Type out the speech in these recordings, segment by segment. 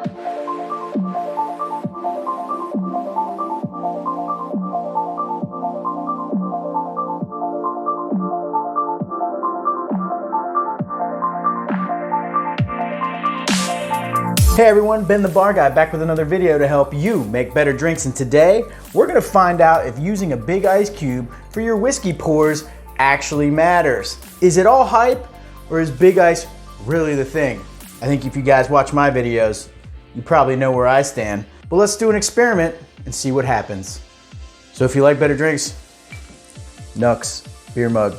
Hey everyone, Ben the Bar Guy back with another video to help you make better drinks, and today we're going to find out if using a big ice cube for your whiskey pours actually matters. Is it all hype, or is big ice really the thing? I think if you guys watch my videos, you probably know where I stand, but let's do an experiment and see what happens. So if you like better drinks, Nux beer mug,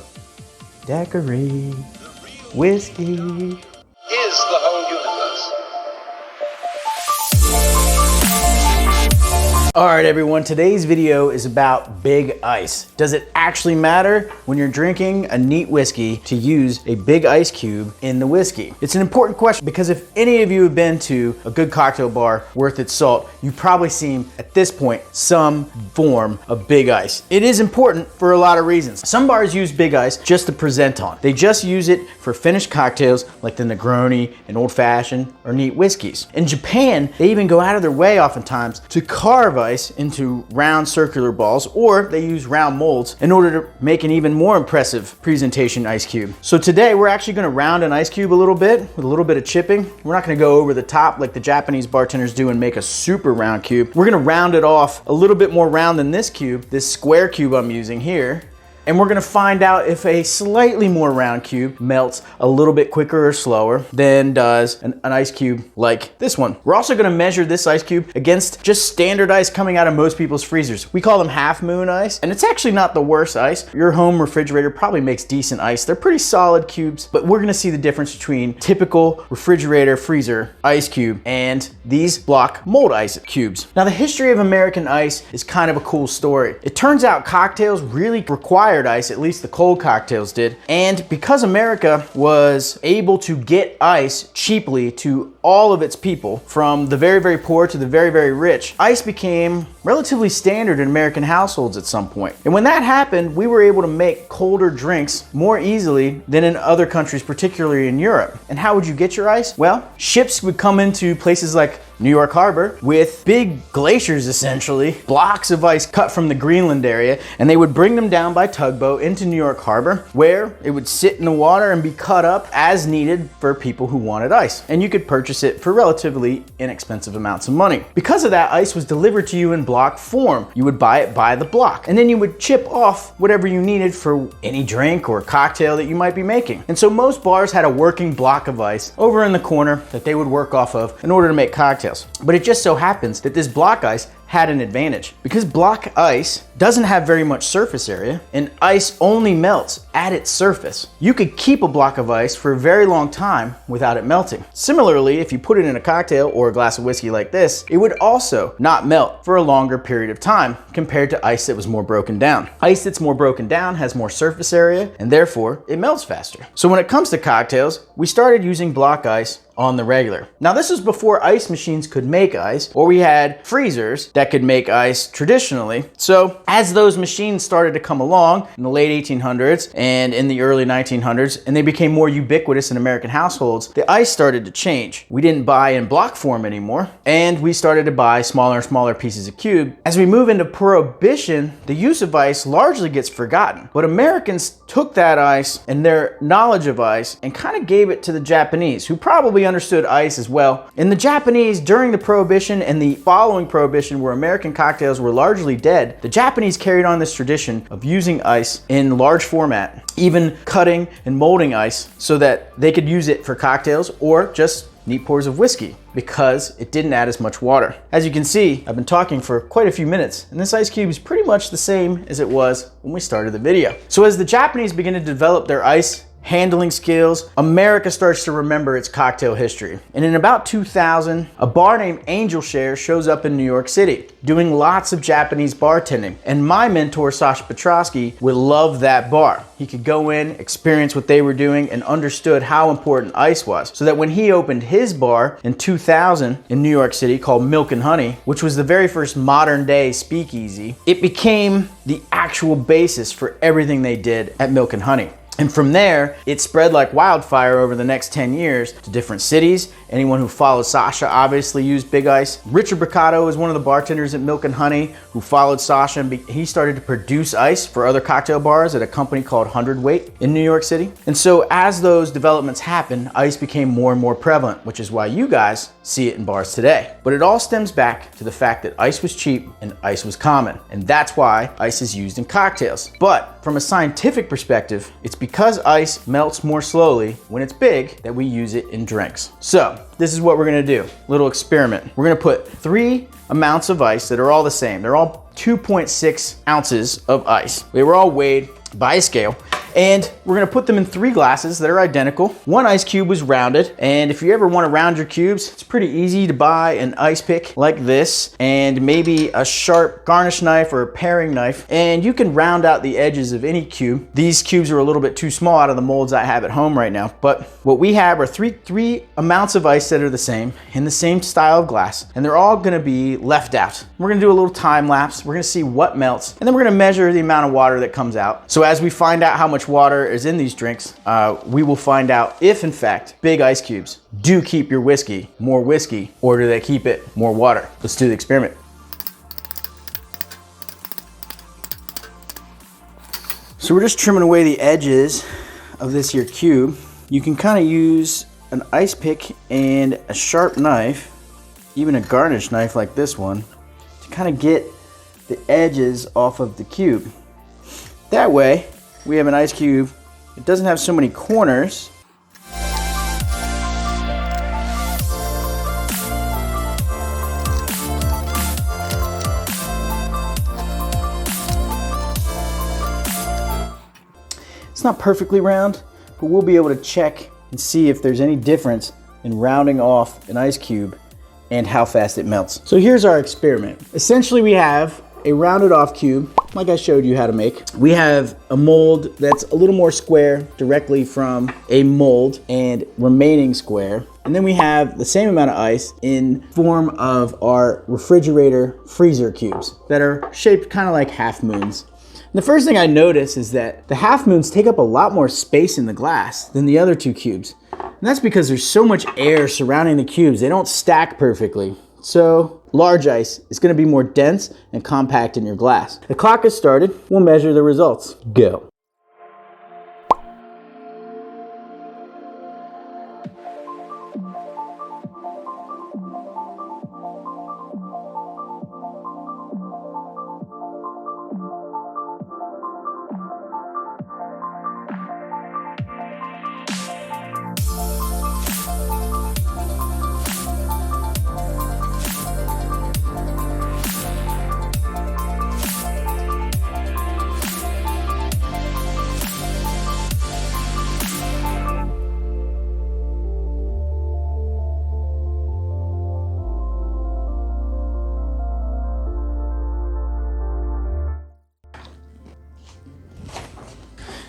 daiquiri, whiskey is the whole universe. All right everyone, today's video is about big ice. Does it actually matter when you're drinking a neat whiskey to use a big ice cube in the whiskey? It's an important question because if any of you have been to a good cocktail bar worth its salt, you've probably seen at this point some form of big ice. It is important for a lot of reasons. Some bars use big ice just to present on. They just use it for finished cocktails like the Negroni and Old Fashioned or neat whiskeys. In Japan, they even go out of their way oftentimes to carve ice into round circular balls, or they use round molds in order to make an even more impressive presentation ice cube. So today we're actually going to round an ice cube a little bit with a little bit of chipping. We're not going to go over the top like the Japanese bartenders do and make a super round cube. We're going to round it off a little bit more round than this cube, this square cube I'm using here. And we're gonna find out if a slightly more round cube melts a little bit quicker or slower than does an ice cube like this one. We're also gonna measure this ice cube against just standard ice coming out of most people's freezers. We call them half moon ice, and it's actually not the worst ice. Your home refrigerator probably makes decent ice. They're pretty solid cubes, but we're gonna see the difference between typical refrigerator freezer ice cube and these block mold ice cubes. Now the history of American ice is kind of a cool story. It turns out cocktails really require ice, at least the cold cocktails did. And because America was able to get ice cheaply to all of its people, from the very, very poor to the very, very rich, ice became relatively standard in American households at some point. And when that happened, we were able to make colder drinks more easily than in other countries, particularly in Europe. And how would you get your ice? Well, ships would come into places like New York Harbor with big glaciers, essentially, blocks of ice cut from the Greenland area, and they would bring them down by tugboat into New York Harbor, where it would sit in the water and be cut up as needed for people who wanted ice. And you could purchase it for relatively inexpensive amounts of money. Because of that, ice was delivered to you in block form. You would buy it by the block, and then you would chip off whatever you needed for any drink or cocktail that you might be making. And so most bars had a working block of ice over in the corner that they would work off of in order to make cocktails. But it just so happens that this block ice had an advantage. Because block ice doesn't have very much surface area, and ice only melts at its surface, you could keep a block of ice for a very long time without it melting. Similarly, if you put it in a cocktail or a glass of whiskey like this, it would also not melt for a longer period of time compared to ice that was more broken down. Ice that's more broken down has more surface area, and therefore it melts faster. So when it comes to cocktails, we started using block ice on the regular. Now this is before ice machines could make ice, or we had freezers that could make ice traditionally. So as those machines started to come along in the late 1800s and in the early 1900s, and they became more ubiquitous in American households, the ice started to change. We didn't buy in block form anymore, and we started to buy smaller and smaller pieces of cube. As we move into Prohibition, the use of ice largely gets forgotten. But Americans took that ice and their knowledge of ice and kind of gave it to the Japanese, who probably understood ice as well. And the Japanese, during the Prohibition and the following Prohibition, where American cocktails were largely dead, the Japanese carried on this tradition of using ice in large format, even cutting and molding ice so that they could use it for cocktails or just neat pours of whiskey, because it didn't add as much water. As you can see, I've been talking for quite a few minutes, and this ice cube is pretty much the same as it was when we started the video. So as the Japanese begin to develop their ice handling skills, America starts to remember its cocktail history. And in about 2000, a bar named Angel Share shows up in New York City, doing lots of Japanese bartending. And my mentor, Sasha Petrosky, would love that bar. He could go in, experience what they were doing, and understood how important ice was. So that when he opened his bar in 2000 in New York City called Milk and Honey, which was the very first modern day speakeasy, it became the actual basis for everything they did at Milk and Honey. And from there, it spread like wildfire over the next 10 years to different cities. Anyone who followed Sasha obviously used Big Ice. Richard Bricado is one of the bartenders at Milk and Honey who followed Sasha, and he started to produce ice for other cocktail bars at a company called 100 in New York City. And so as those developments happened, ice became more and more prevalent, which is why you guys see it in bars today. But it all stems back to the fact that ice was cheap and ice was common. And that's why ice is used in cocktails. But from a scientific perspective, it's because ice melts more slowly when it's big that we use it in drinks. So this is what we're gonna do, little experiment. We're gonna put 3 amounts of ice that are all the same. They're all 2.6 ounces of ice. They were all weighed by a scale. And we're gonna put them in 3 glasses that are identical. 1 ice cube was rounded, and if you ever wanna round your cubes, it's pretty easy to buy an ice pick like this, and maybe a sharp garnish knife or a paring knife, and you can round out the edges of any cube. These cubes are a little bit too small out of the molds I have at home right now, but what we have are three amounts of ice that are the same, in the same style of glass, and they're all gonna be left out. We're gonna do a little time lapse, we're gonna see what melts, and then we're gonna measure the amount of water that comes out. So as we find out how much water is in these drinks, we will find out if in fact big ice cubes do keep your whiskey more whiskey, or do they keep it more water. Let's do the experiment. So we're just trimming away the edges of this here cube. You can kind of use an ice pick and a sharp knife, even a garnish knife like this one, to kind of get the edges off of the cube. That way we have an ice cube. It doesn't have so many corners. It's not perfectly round, but we'll be able to check and see if there's any difference in rounding off an ice cube and how fast it melts. So here's our experiment. Essentially we have a rounded off cube, like I showed you how to make. We have a mold that's a little more square directly from a mold and remaining square. And then we have the same amount of ice in form of our refrigerator freezer cubes that are shaped kind of like half moons. And the first thing I notice is that the half moons take up a lot more space in the glass than the other 2 cubes. And that's because there's so much air surrounding the cubes, they don't stack perfectly. So large ice is going to be more dense and compact in your glass. The clock has started. We'll measure the results. Go.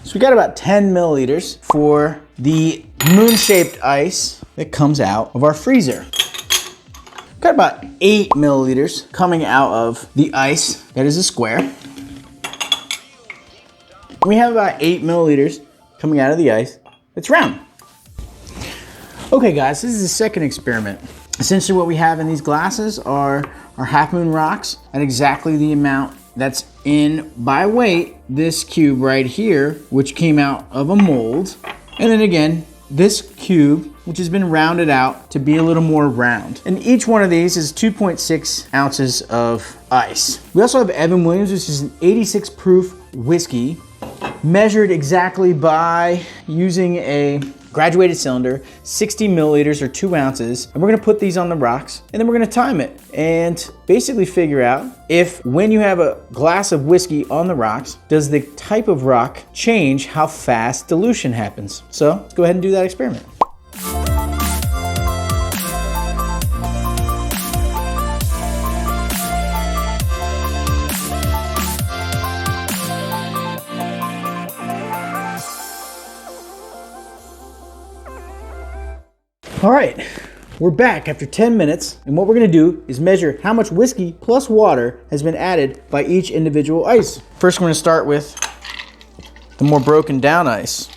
So we got about 10 milliliters for the moon-shaped ice that comes out of our freezer. Got about 8 milliliters coming out of the ice that is a square. We have about 8 milliliters coming out of the ice that's round. Okay guys, this is the second experiment. Essentially what we have in these glasses are our half moon rocks at exactly the amount that's in by weight this cube right here, which came out of a mold. And then again, this cube, which has been rounded out to be a little more round. And each one of these is 2.6 ounces of ice. We also have Evan Williams, which is an 86 proof whiskey, measured exactly by using a graduated cylinder, 60 milliliters or 2 ounces. And we're gonna put these on the rocks and then we're gonna time it and basically figure out if when you have a glass of whiskey on the rocks, does the type of rock change how fast dilution happens? So let's go ahead and do that experiment. All right, we're back after 10 minutes, and what we're gonna do is measure how much whiskey plus water has been added by each individual ice. First, we're gonna start with the more broken down ice.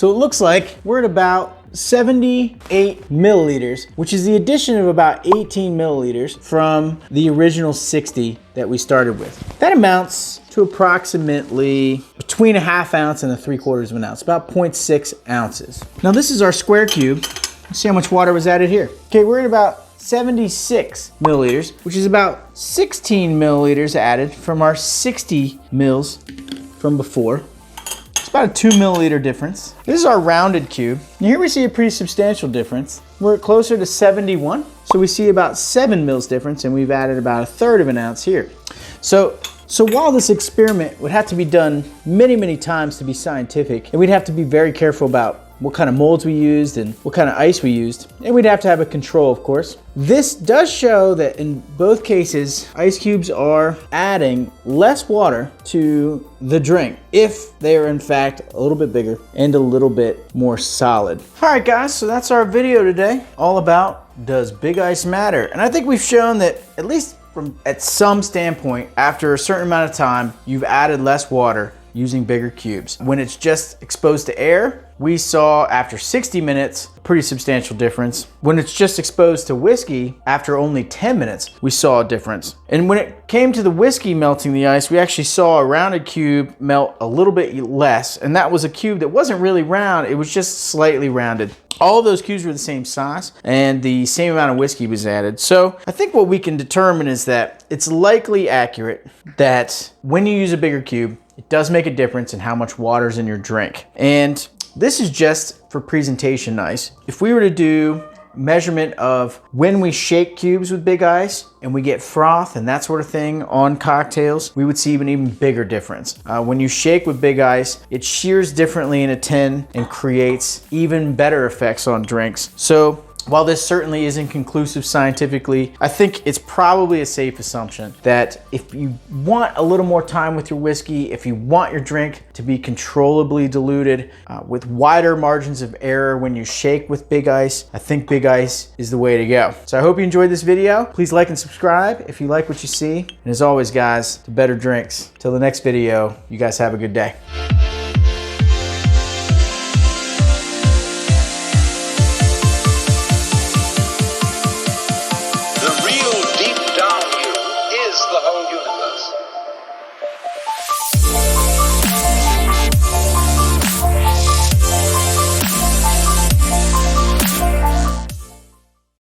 So it looks like we're at about 78 milliliters, which is the addition of about 18 milliliters from the original 60 that we started with. That amounts to approximately between a half ounce and a 3/4 of an ounce, about 0.6 ounces. Now this is our square cube. Let's see how much water was added here. Okay, we're at about 76 milliliters, which is about 16 milliliters added from our 60 mils from before. It's about a 2 milliliter difference. This is our rounded cube. And here we see a pretty substantial difference. We're closer to 71. So we see about 7 mils difference, and we've added about a 1/3 of an ounce here. So while this experiment would have to be done many, many times to be scientific, and we'd have to be very careful about what kind of molds we used and what kind of ice we used, and we'd have to have a control, of course. This does show that in both cases, ice cubes are adding less water to the drink if they are in fact a little bit bigger and a little bit more solid. All right guys, so that's our video today, all about does big ice matter? And I think we've shown that at least at some standpoint, after a certain amount of time, you've added less water using bigger cubes. When it's just exposed to air, we saw after 60 minutes, a pretty substantial difference. When it's just exposed to whiskey, after only 10 minutes, we saw a difference. And when it came to the whiskey melting the ice, we actually saw a rounded cube melt a little bit less. And that was a cube that wasn't really round, it was just slightly rounded. All of those cubes were the same size and the same amount of whiskey was added. So I think what we can determine is that it's likely accurate that when you use a bigger cube, it does make a difference in how much water's in your drink. And this is just for presentation ice. If we were to do measurement of when we shake cubes with big ice and we get froth and that sort of thing on cocktails, we would see an even bigger difference. When you shake with big ice, it shears differently in a tin and creates even better effects on drinks. So while this certainly isn't conclusive scientifically, I think it's probably a safe assumption that if you want a little more time with your whiskey, if you want your drink to be controllably diluted with wider margins of error when you shake with big ice, I think big ice is the way to go. So I hope you enjoyed this video. Please like and subscribe if you like what you see. And as always guys, to better drinks. Till the next video, you guys have a good day.